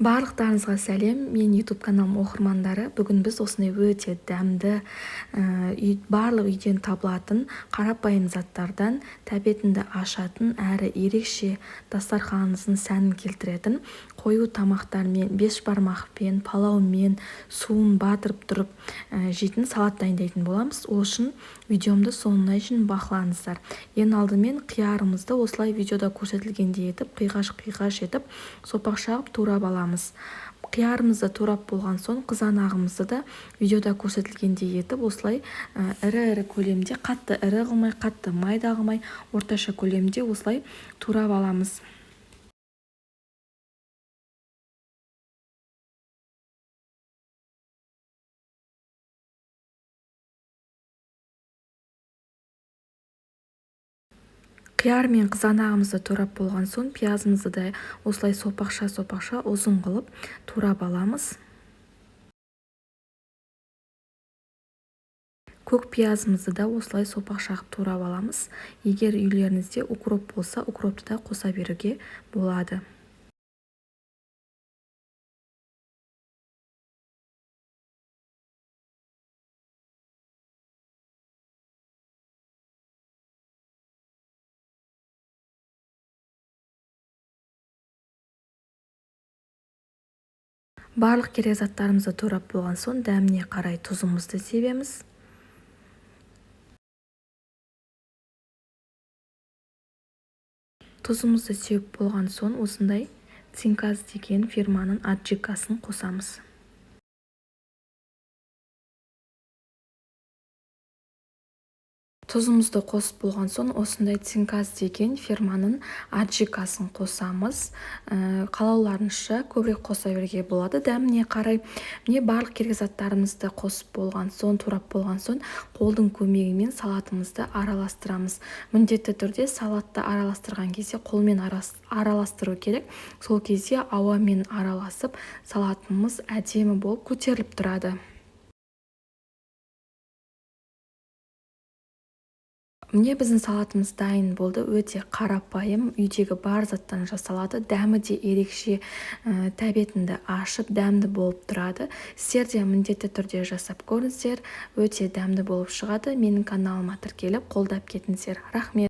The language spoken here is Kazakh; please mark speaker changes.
Speaker 1: Барлықтарыңызға сәлем, мен YouTube каналым оқырмандары. Бүгін біз осындай өте дәмді, барлық үйден табылатын қарапайым заттардан тәбетіңді ашатын әрі ерекше дастарханыңыздың сәнін келтіретін қою тамақтармен, бешбармақпен, палаумен, суын батырып тұрып жейтін салат дайындайтын боламыз. Ол үшін видеомды соңына дейін бақылаңыздар. Ең алдымен қиярымызды осылай видеода көрсетілгендей етіп, қиғаш етіп, сопақ шағып турап аламыз. Қиярымызды турап болған соң қызанағымызды да видеода көрсетілгендей етіп осылай ірі көлемде, қатты ірі қылмай, қатты майда қылмай, орташа көлемде осылай турап аламыз. Қияр мен қызанағымызды турап болған соң пиязымызды да осылай сопақша ұзын қылып турап аламыз. Көк пиязымызды да осылай сопақша қылып турап аламыз. Егер үйлеріңізде укроп болса, укропты да қоса беруге болады. Барлық керек заттарымызды турап болған соң дәміне қарай тұзымызды себеміз. Тұзымызды сеуіп болған соң осындай Циnkaz деген фирманың аджикасын қосамыз. Тұзымызды қосып болған соң осындай Циnkaz деген фирманың аджикасын қосамыз. Қалауларыңызша көбірек қоса беруге болады. Дәміне қарай міне барлық керек заттарымызды қосып болған соң, турап болған соң қолдың көмегімен салатымызды араластырамыз. Міндетті түрде салатты араластырған кезде қолмен араластыру керек. Сол кезде ауамен араласып салатымыз әдемі болып көтеріліп тұрады. Міне біздің салатымыз дайын болды. Өте қарапайым, үйдегі бар заттан жасалады. Дәмі де ерекше, тәбетіңді ашып, дәмді болып тұрады. Сіздер де міндетті түрде жасап көріңіздер. Өте дәмді болып шығады. Менің каналыма тіркеліп, қолдап кетіңіздер. Рахмет.